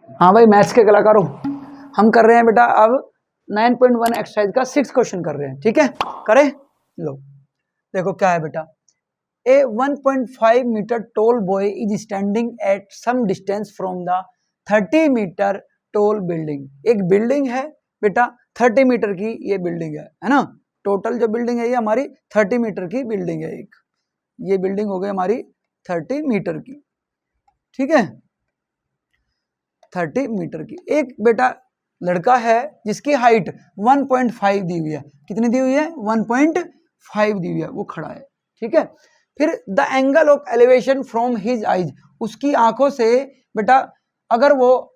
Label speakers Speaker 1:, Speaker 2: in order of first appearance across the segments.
Speaker 1: हाँ भाई मैथ्स के कलाकारों, हम कर रहे हैं बेटा अब 9.1 एक्सरसाइज का 6 क्वेश्चन कर रहे हैं। ठीक है, करें। लो देखो क्या है बेटा। A 1.5 metre tall boy is standing at some distance from the 30 metre tall building. एक बिल्डिंग है बेटा 30 मीटर की, ये बिल्डिंग है ना। टोटल जो बिल्डिंग है ये हमारी 30 मीटर की बिल्डिंग है। एक ये बिल्डिंग हो गई हमारी 30 मीटर की। ठीक है, 30 मीटर की। एक बेटा लड़का है जिसकी हाइट 1.5 दी हुई है। कितनी दी हुई है? 1.5 दी हुई है। वो खड़ा है। ठीक है, फिर the angle of elevation from his eyes, उसकी आंखों से बेटा अगर वो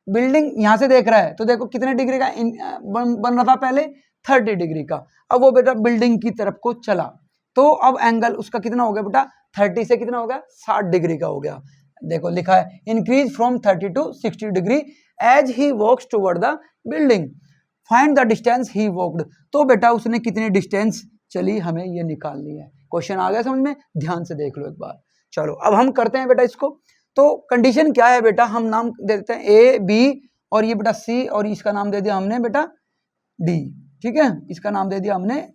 Speaker 1: बिल्डिंग यहां से देख रहा है तो देखो कितने डिग्री का बन रहा था पहले, 30 डिग्री का। अब वो बेटा बिल्डिंग की तरफ को चला तो अब एंगल उसका कितना हो गया बेटा? 30 से कितना हो गया? 60 डिग्री का हो गया। देखो लिखा है increase from 30 to 60 degree as he walks toward the building, find the distance he walked. तो बेटा उसने कितनी डिस्टेंस चली, हमें ये निकालनी है। क्वेश्चन आ गया समझ में? ध्यान से देख लो एक बार। चलो अब हम करते हैं बेटा इसको। तो कंडीशन क्या है बेटा? हम नाम दे देते हैं ए बी और ये बेटा सी, और इसका नाम दे दिया हमने बेटा डी। ठीक है, इसका नाम दे दिया हमने,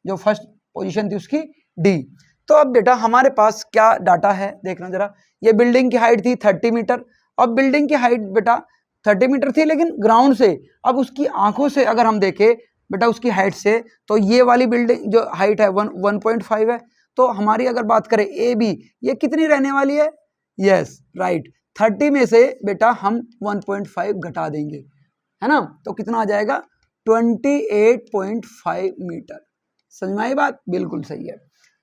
Speaker 1: जो फर्स्ट पोजीशन थी उसकी डी। तो अब बेटा हमारे पास क्या डाटा है देखना जरा। ये बिल्डिंग की हाइट थी 30 मीटर। अब बिल्डिंग की हाइट बेटा 30 मीटर थी लेकिन ग्राउंड से। अब उसकी आंखों से अगर हम देखें बेटा उसकी हाइट से, तो ये वाली बिल्डिंग जो हाइट है 1.5 है। तो हमारी अगर बात करें ए बी, ये कितनी रहने वाली है? यस राइट, 30 में से बेटा हम 1.5 घटा देंगे, है ना। तो कितना आ जाएगा? 28.5 मीटर। समझ में आई बात? बिल्कुल सही है।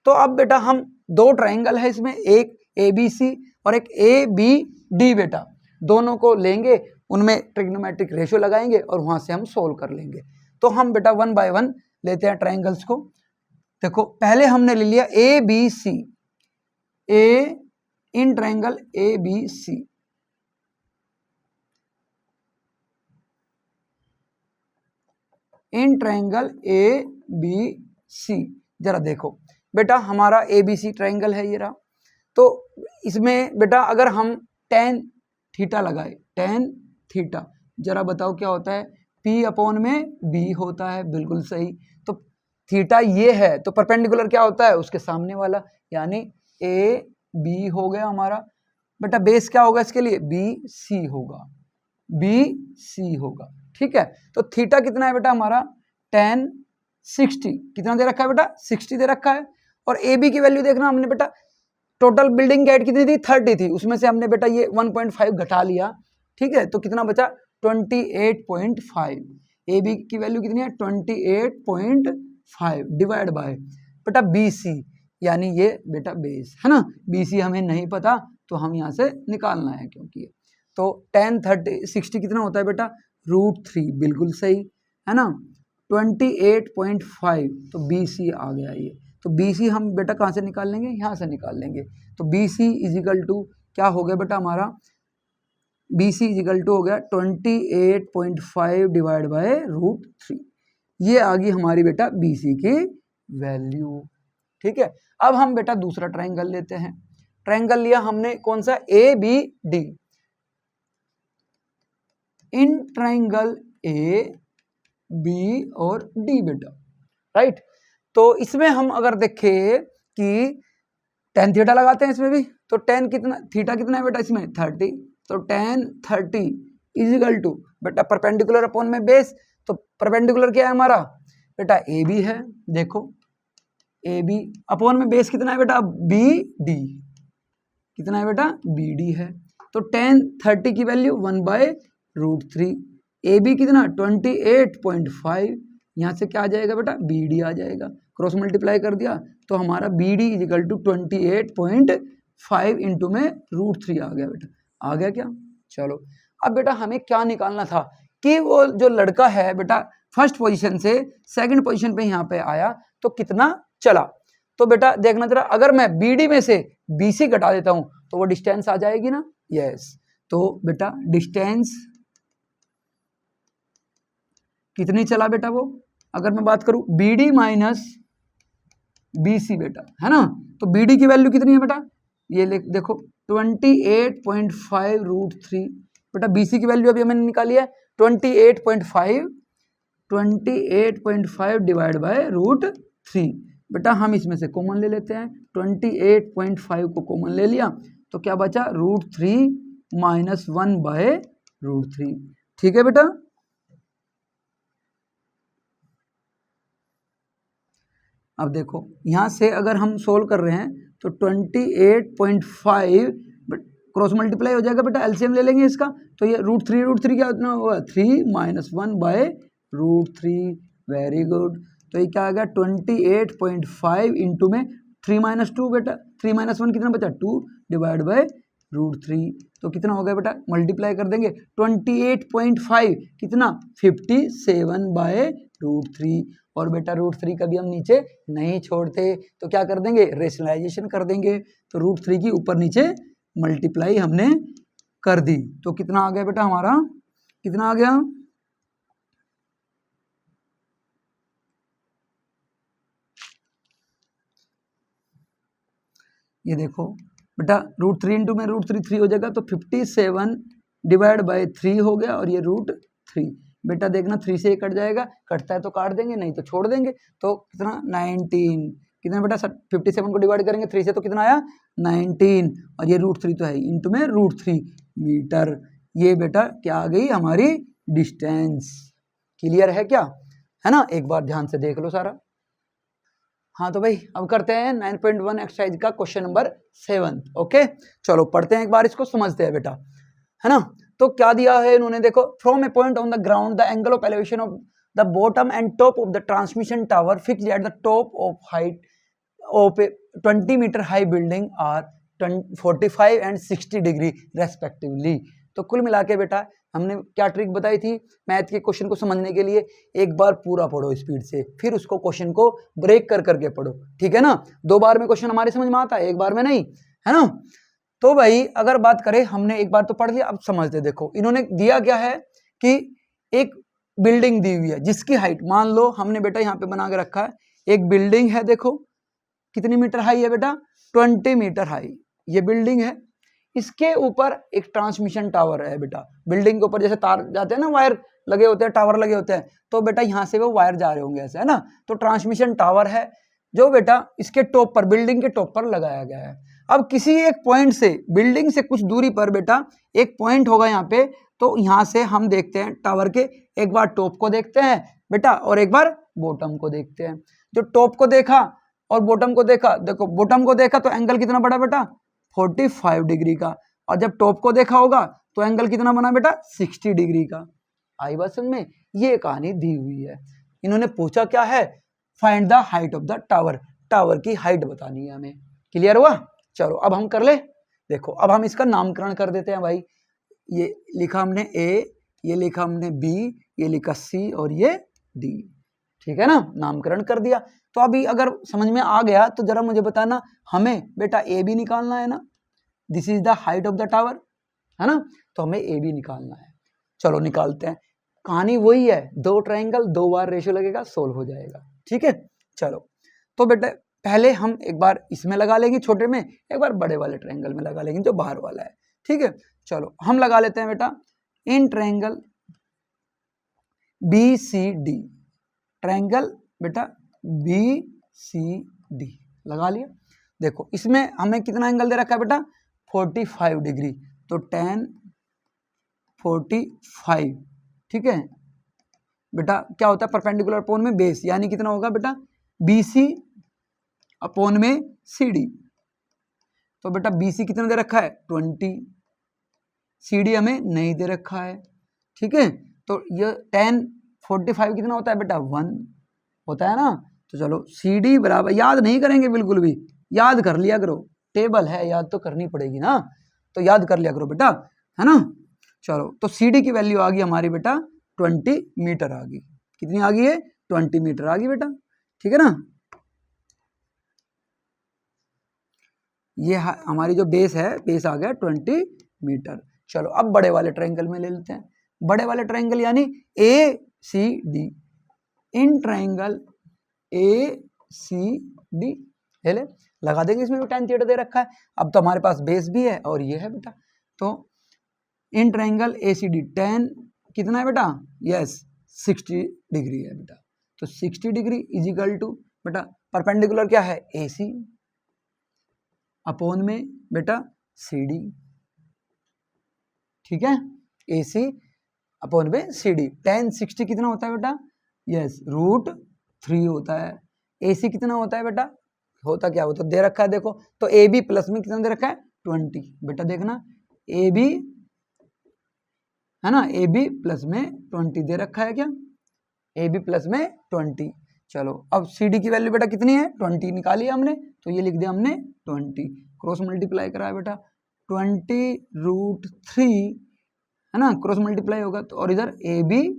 Speaker 1: तो अब बेटा हम दो ट्रायंगल है इसमें, एक ए बी सी और एक ए बी डी। बेटा दोनों को लेंगे, उनमें ट्रिग्नोमेट्रिक रेशियो लगाएंगे और वहां से हम सोल्व कर लेंगे। तो हम बेटा 1 बाय 1 लेते हैं ट्रायंगल्स को। देखो पहले हमने ले लिया A B C, A in triangle A B C. In triangle A B C जरा देखो बेटा, हमारा ए बी सी ट्रायंगल है ये रहा। तो इसमें बेटा अगर हम टेन थीटा लगाए, टेन थीटा, जरा बताओ क्या होता है? P अपॉन में B होता है। बिल्कुल सही। तो थीटा ये है तो परपेंडिकुलर क्या होता है? उसके सामने वाला, यानी ए बी हो गया हमारा। बेटा बेस क्या होगा इसके लिए? बी सी होगा, बी सी होगा। ठीक है, तो थीटा कितना है बेटा हमारा? tan 60। कितना दे रखा है बेटा? 60 दे रखा है। और ए बी की वैल्यू देखना हमने बेटा, टोटल बिल्डिंग की हाइट कितनी थी? 30 थी, उसमें से हमने बेटा ये 1.5 घटा लिया। ठीक है, तो कितना बचा? 28.5। ए बी की वैल्यू कितनी है? 28.5 डिवाइड बाय बेटा बी सी, यानी ये बेटा बेस है ना। बी सी हमें नहीं पता तो हम यहाँ से निकालना है, क्योंकि तो tan 60 कितना होता है बेटा? √3। बिल्कुल सही है ना। 28.5 तो बी सी आ गया ये। तो बी सी हम बेटा कहाँ से निकाल लेंगे? यहाँ से निकाल लेंगे। तो बी सी इजिकल टू क्या हो गया बेटा हमारा? बी सी इजिकल टू हो गया 28.5 डिवाइड बाय √3। ये आ गई हमारी बेटा बी सी की वैल्यू। ठीक है, अब हम बेटा दूसरा ट्रायंगल लेते हैं। ट्रायंगल लिया हमने कौन सा? A B D. In triangle A B और डी बेटा, राइट। तो इसमें हम अगर देखें कि tan थीटा लगाते हैं इसमें भी, तो tan कितना, थीटा कितना है बेटा इसमें? 30। तो tan 30 इजिकल टू बेटा परपेंडिकुलर अपॉन में बेस। तो परपेंडिकुलर क्या है हमारा बेटा? ए बी है। देखो ए बी अपॉन में बेस कितना है बेटा? B D. कितना है बेटा? बी डी है। तो tan 30 की वैल्यू 1/√3। ए बी कितना? 28.5। यहाँ से क्या आ जाएगा बेटा? बी डी आ जाएगा। क्रॉस मल्टीप्लाई कर दिया तो हमारा B D is equal to 28.5 into में √3 आ गया बेटा। आ गया क्या? चलो अब बेटा हमें क्या निकालना था कि वो जो लड़का है बेटा फर्स्ट पोजीशन से सेकंड पोजीशन पे यहाँ पे आया तो कितना चला। तो बेटा देखना जरा, अगर मैं बी डी में से बी सी घटा देता हूँ तो वो डिस्टेंस आ जाएगी ना। यस, तो बेटा डिस्टेंस कितनी चला बेटा वो? अगर मैं बात करूं B D minus B C बेटा, है ना। तो BD की वैल्यू कितनी है बेटा? ये देखो 28.5 √3 बेटा BC की वैल्यू अभी हमने निकाली है 28.5 डिवाइड बाय √3। बेटा हम इसमें से कॉमन ले लेते हैं, 28.5 को कॉमन ले लिया तो क्या बचा √3 माइनस 1 बाय √3। ठीक है बेटा, अब देखो यहां से अगर हम सोल्व कर रहे हैं तो 28.5 क्रॉस मल्टीप्लाई हो जाएगा बेटा, एलसीएम ले लेंगे इसका तो ये √3 क्या उतना होगा 3 माइनस 1 बाय √3। वेरी गुड, तो ये क्या आ गया 28.5 इंटू में 3 माइनस 2 बेटा, 3 माइनस 1 कितना बचा 2 डिवाइड बाय √3। तो कितना हो गया बेटा, मल्टीप्लाई कर देंगे 28.5 कितना 57 बाय √3। और बेटा √3 कभी हम नीचे नहीं छोड़ते तो क्या कर देंगे रेशनलाइजेशन कर देंगे, तो √3 की ऊपर नीचे मल्टीप्लाई हमने कर दी तो कितना आ गया बेटा हमारा, कितना आ गया ये देखो बेटा √3 इंटू में √3 3 हो जाएगा तो 57 डिवाइड बाय 3 हो गया और ये √3। बेटा देखना 3 से कट जाएगा, कटता है तो काट देंगे नहीं तो छोड़ देंगे, तो कितना 19 कितना बेटा 57 को डिवाइड करेंगे 3 से तो कितना आया 19 और ये √3 तो है इंटू में √3 मीटर। ये बेटा क्या आ गई हमारी डिस्टेंस। क्लियर है क्या, है ना, एक बार ध्यान से देख लो सारा। हाँ तो भाई अब करते हैं 9.1 एक्सरसाइज का क्वेश्चन नंबर 7। ओके चलो पढ़ते हैं एक बार, इसको समझते हैं बेटा, है ना। तो क्या दिया है इन्होंने, देखो from a point on the ground the angle of elevation of the bottom and top of the transmission tower fixed at the top of height of a 20 metre high building are 45 and 60 degree respectively. तो कुल मिला के बेटा हमने क्या trick बताई थी math के क्वेश्चन को समझने के लिए, एक बार पूरा पढ़ो स्पीड से, फिर उसको क्वेश्चन को ब्रेक कर करके पढ़ो, ठीक है ना। 2 बार में क्वेश्चन हमारे समझ में आता है, एक बार में नहीं, है ना। तो भाई अगर बात करें, हमने एक बार तो पढ़ लिया, अब समझते। देखो इन्होंने दिया क्या है कि एक बिल्डिंग दी हुई है जिसकी हाइट, मान लो हमने बेटा यहाँ पे बना के रखा है, एक बिल्डिंग है, देखो कितनी मीटर हाई है बेटा 20 मीटर हाई ये बिल्डिंग है, इसके ऊपर एक ट्रांसमिशन टावर है बेटा। बिल्डिंग के ऊपर जैसे तार जाते हैं ना, वायर लगे होते हैं, टावर लगे होते हैं, तो बेटा यहाँ से वो वायर जा रहे होंगे ऐसे, है ना। तो ट्रांसमिशन टावर है जो बेटा इसके टॉप पर, बिल्डिंग के टॉप पर लगाया गया है। अब किसी एक पॉइंट से, बिल्डिंग से कुछ दूरी पर बेटा एक पॉइंट होगा यहाँ पे, तो यहाँ से हम देखते हैं टावर के, एक बार टॉप को देखते हैं बेटा और एक बार बॉटम को देखते हैं। जो टॉप को देखा और बॉटम को देखा, देखो बॉटम को देखा तो एंगल कितना बड़ा बेटा 45 डिग्री का, और जब टॉप को देखा होगा तो एंगल कितना बना बेटा 60 डिग्री का। आई बात समझ में, ये कहानी दी हुई है। इन्होंने पूछा क्या है, find the height of the tower, tower की हाइट बतानी है हमें। क्लियर हुआ, चलो अब हम कर ले। देखो अब हम इसका नामकरण कर देते हैं भाई, ये लिखा हमने ए, ये लिखा हमने बी, ये लिखा सी और ये डी, ठीक है ना, नामकरण कर दिया। तो अभी अगर समझ में आ गया तो जरा मुझे बताना, हमें बेटा ए बी निकालना है ना, this is the height of the tower, है ना, तो हमें ए बी निकालना है। चलो निकालते हैं, कहानी वही है, 2 ट्रायंगल 2 बार रेशियो लगेगा, सोल्व हो जाएगा, ठीक है। चलो तो बेटा पहले हम एक बार इसमें लगा लेंगे छोटे में, एक बार बड़े वाले ट्रायंगल में लगा लेंगे जो बाहर वाला है, ठीक है। चलो हम लगा लेते हैं बेटा in triangle B C D, triangle बेटा बी सी डी लगा लिया। देखो इसमें हमें कितना एंगल दे रखा है बेटा 45 डिग्री, तो tan 45, ठीक है बेटा, क्या होता है परपेंडिकुलर अपोन में बेस, यानी कितना होगा बेटा BC अपोन में CD। तो बेटा BC कितना दे रखा है 20, CD हमें नहीं दे रखा है, ठीक है। तो ये tan 45 कितना होता है बेटा 1 होता है ना। तो चलो CD बराबर, याद नहीं करेंगे बिल्कुल भी, याद कर लिया करो, टेबल है याद तो करनी पड़ेगी ना, तो याद कर लिया करो बेटा, है ना। चलो तो CD की वैल्यू आ गई हमारी बेटा 20 मीटर आ गई, कितनी आ गई है 20 मीटर आ गई बेटा, ठीक है ना। ये हमारी जो बेस है, बेस आ गया 20 मीटर। चलो अब बड़े वाले ट्रायंगल में ले लेते हैं, बड़े वाले ट्रायंगल यानी ACD, इन ट्रायंगल ACD ले ले, लगा देंगे, इसमें भी tan थीटा दे रखा है। अब तो हमारे पास बेस भी है और ये है बेटा, तो इन ट्राइंगल ACD tan कितना है बेटा, यस 60 डिग्री है बेटा। तो 60 डिग्री इज इक्वल टू बेटा परपेंडिकुलर क्या है, AC अपॉन में बेटा CD, ठीक है, AC अपॉन में CD। tan 60 कितना होता है बेटा, यस √3 होता है। AC कितना होता है बेटा, होता क्या, वो तो दे रखा है देखो, तो AB प्लस में कितना दे रखा है 20, बेटा देखना AB है ना, AB प्लस में 20 दे रखा है क्या, AB प्लस में 20। चलो अब CD की वैल्यू बेटा कितनी है 20 निकाली हमने, तो ये लिख दिया हमने 20, क्रॉस मल्टीप्लाई करा है बेटा 20√3 है ना, क्रॉस मल्टीप्लाई होगा तो, और इधर AB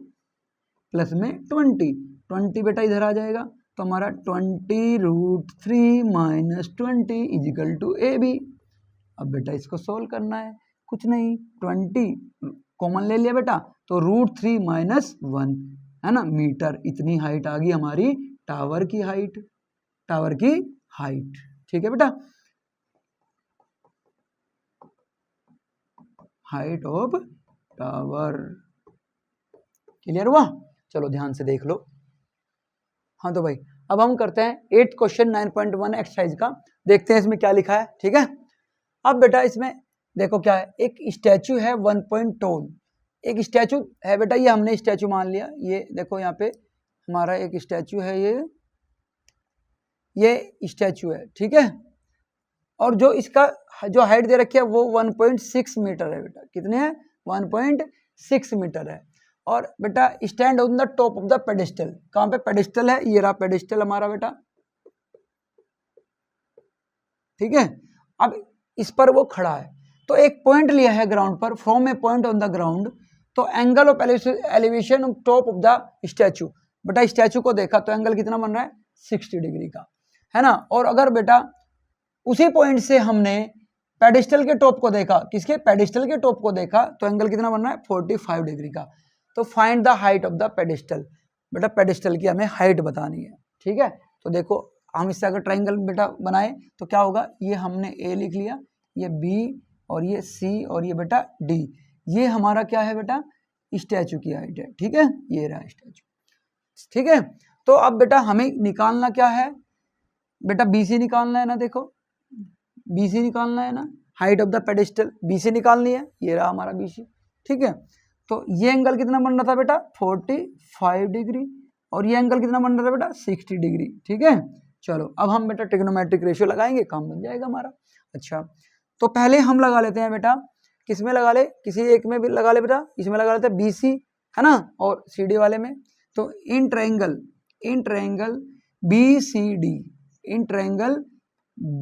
Speaker 1: प्लस में 20 बेटा इधर आ जाएगा, तो हमारा 20√3 - 20 इज इक्वल टू AB। अब बेटा इसको सोल्व करना है, कुछ नहीं 20 कॉमन ले लिया बेटा, तो √3 - 1 है ना मीटर, इतनी हाइट आ गई हमारी टावर की हाइट, टावर की हाइट, ठीक है बेटा, हाइट ऑफ टावर। क्लियर हुआ, चलो ध्यान से देख लो। हाँ तो भाई अब हम करते हैं 8th क्वेश्चन 9.1 एक्सरसाइज का, देखते हैं इसमें क्या लिखा है, ठीक है। अब बेटा इसमें देखो क्या है, एक स्टैचू है 1 पॉइंट टॉल, एक स्टैचू है बेटा, ये हमने स्टैचू मान लिया, ये देखो यहाँ पे हमारा एक स्टैचू है, ये स्टैचू है, ठीक है, और जो इसका जो हाइट दे रखी है वो 1.6 मीटर है बेटा, कितने हैं 1.6 मीटर है, और बेटा stand on the top of the pedestal, कहाँ पे पेडिस्टल है, ये रहा पेडिस्टल हमारा बेटा, ठीक है। अब इस पर वो खड़ा है, तो एक पॉइंट लिया है ग्राउंड पर, from a point on the ground, तो angle of elevation of top of the statue, बेटा स्टैचू को देखा तो एंगल कितना बन रहा है 60 डिग्री का, है ना, और अगर बेटा उसी पॉइंट से हमने पेडिस्टल के टॉप को देखा, किसके पेडिस्टल के टॉप को देखा, तो एंगल कितना बन रहा है 45 डिग्री का। तो find the height of the pedestal, बेटा पेडिस्टल की हमें हाइट बतानी है, ठीक है। तो देखो हम इससे अगर ट्राइंगल बेटा बनाए तो क्या होगा, ये हमने A लिख लिया, ये B और ये C और ये बेटा D, ये हमारा क्या है बेटा स्टैचू की हाइट है, ठीक है, ये रहा स्टैचू, ठीक है। तो अब बेटा हमें निकालना क्या है बेटा, BC निकालना है ना, देखो BC निकालना है ना, height of the pedestal BC निकालनी है, ये रहा हमारा BC, ठीक है। तो ये एंगल कितना बन रहा था बेटा 45 डिग्री, और ये एंगल कितना बन रहा था बेटा 60 डिग्री, ठीक है। चलो अब हम बेटा ट्रिग्नोमेट्रिक रेशियो लगाएंगे, काम बन जाएगा हमारा। अच्छा तो पहले हम लगा लेते हैं बेटा, किस में लगा ले, किसी एक में भी लगा ले बेटा, इसमें लगा लेते हैं BC है ना, और CD वाले में। तो in triangle BCD, in triangle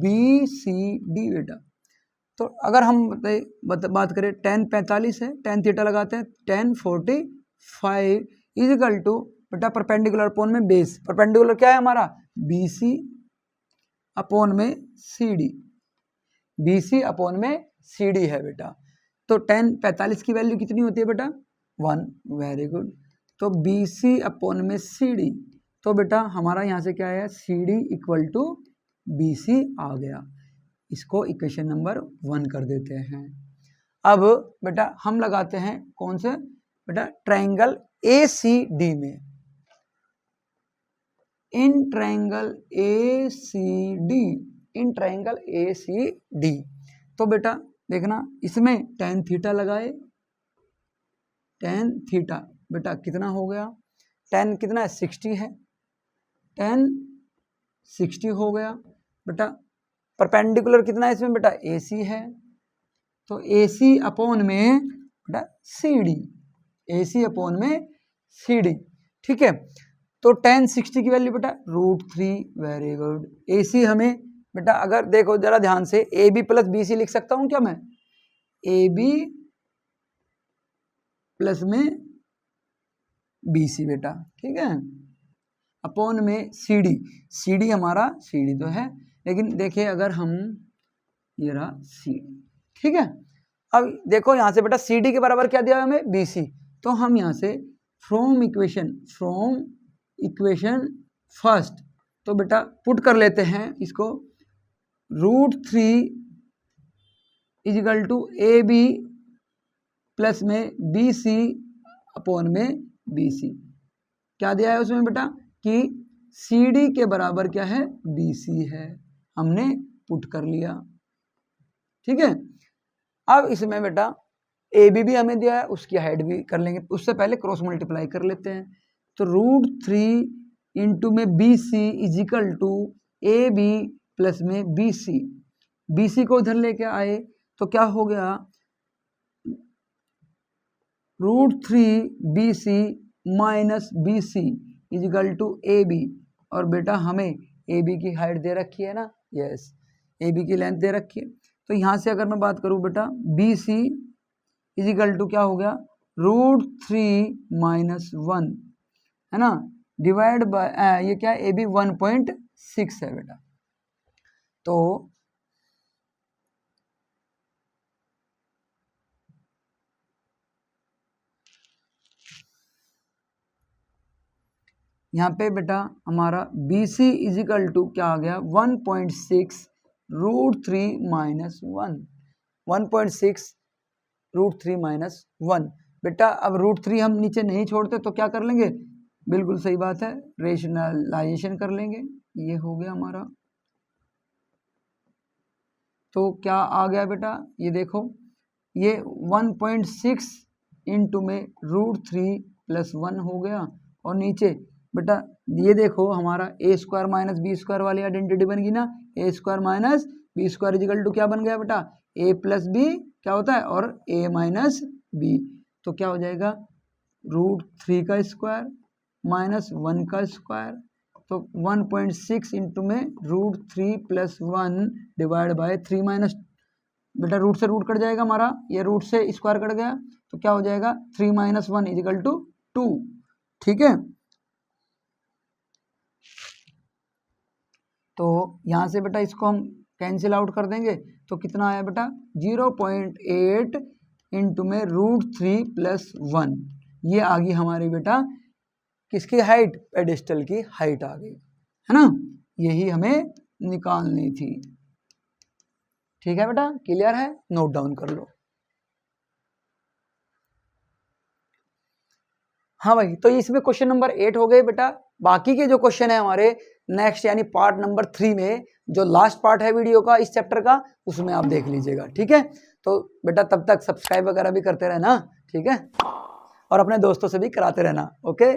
Speaker 1: BCD बेटा, तो अगर हम बात करें tan 45 है, tan थीटा लगाते हैं, tan 45 इज इक्वल टू बेटा परपेंडिकुलर अपॉन में बेस, परपेंडिकुलर क्या है हमारा BC अपॉन में CD, BC अपॉन में CD है बेटा। तो tan 45 की वैल्यू कितनी होती है बेटा 1, वेरी गुड। तो BC अपॉन में CD, तो बेटा हमारा यहाँ से क्या है CD इक्वल टू BC आ गया, इसको इक्वेशन नंबर 1 कर देते हैं। अब बेटा हम लगाते हैं कौन से बेटा ट्रायंगल ACD में, इन ट्रायंगल ACD, तो बेटा देखना इसमें tan थीटा लगाए, tan थीटा बेटा कितना हो गया, tan कितना है 60 है, tan 60 हो गया बेटा, परपेंडिकुलर कितना है इसमें बेटा AC है, तो AC अपॉन में बेटा CD, AC अपॉन में CD, ठीक है। तो tan 60 की वैल्यू बेटा √3, वेरी गुड। AC हमें बेटा अगर देखो जरा ध्यान से, AB प्लस BC लिख सकता हूं क्या मैं, AB प्लस में BC बेटा, ठीक है, अपॉन में CD हमारा CD तो है, लेकिन देखिए अगर हम ये रहा CD, ठीक है। अब देखो यहाँ से बेटा CD के बराबर क्या दिया है हमें BC, तो हम यहाँ से फ्रॉम इक्वेशन फर्स्ट, तो बेटा पुट कर लेते हैं इसको, √3 is equal to AB plus में BC अपॉन में BC। क्या दिया है उसमें बेटा कि CD के बराबर क्या है, BC है, हमने पुट कर लिया। ठीक है, अब इसमें बेटा AB भी हमें दिया है, उसकी हाइट भी कर लेंगे, उससे पहले क्रॉस मल्टीप्लाई कर लेते हैं। तो √3 इंटू में BC is equal to AB plus में BC। BC को इधर लेके आए तो क्या हो गया, √3 BC minus BC is equal to AB। और बेटा हमें AB की हाइट दे रखी है ना, यस, AB की लेंथ दे रखी है। तो यहाँ से अगर मैं बात करूँ बेटा BC इज इक्वल टू क्या हो गया, √3 माइनस 1 है ना, डिवाइड बाय ये क्या है, AB 1.6 है बेटा। तो यहाँ पे बेटा हमारा BC इज इक्वल टू क्या आ गया, 1.6 √3 माइनस 1, 1.6 √3 माइनस 1। बेटा अब √3 हम नीचे नहीं छोड़ते तो क्या कर लेंगे, बिल्कुल सही बात है, रेशनलाइजेशन कर लेंगे, ये हो गया हमारा। तो क्या आ गया बेटा, ये देखो, ये 1.6 इंटू में √3 प्लस 1 हो गया, और नीचे बेटा ये देखो हमारा A² माइनस B² वाली आइडेंटिटी बन गई ना, A² minus B² is equal to क्या बन गया बेटा, A प्लस B क्या होता है, और A माइनस B। तो क्या हो जाएगा, √3 का स्क्वायर माइनस 1 का स्क्वायर, तो 1.6 इंटू में √3 प्लस 1 डिवाइड बाय 3 माइनस, बेटा रूट से रूट कट जाएगा हमारा, ये रूट से स्क्वायर कट गया, तो क्या हो जाएगा 3 माइनस 1 इजिकल टू 2। ठीक है, तो यहाँ से बेटा इसको हम कैंसिल आउट कर देंगे, तो कितना आया बेटा 0.8 इंटू में √3 प्लस 1, ये आ गई हमारी बेटा किसकी हाइट, पेडिस्टल की हाइट आ गई, है ना, यही हमें निकालनी थी। ठीक है बेटा, क्लियर है, नोट डाउन कर लो। हाँ भाई, तो इसमें क्वेश्चन नंबर 8 हो गए बेटा। बाकी के जो क्वेश्चन है हमारे नेक्स्ट यानी पार्ट नंबर 3 में, जो लास्ट पार्ट है वीडियो का इस चैप्टर का, उसमें आप देख लीजिएगा। ठीक है, तो बेटा तब तक सब्सक्राइब वगैरह भी करते रहना, ठीक है, और अपने दोस्तों से भी कराते रहना। ओके।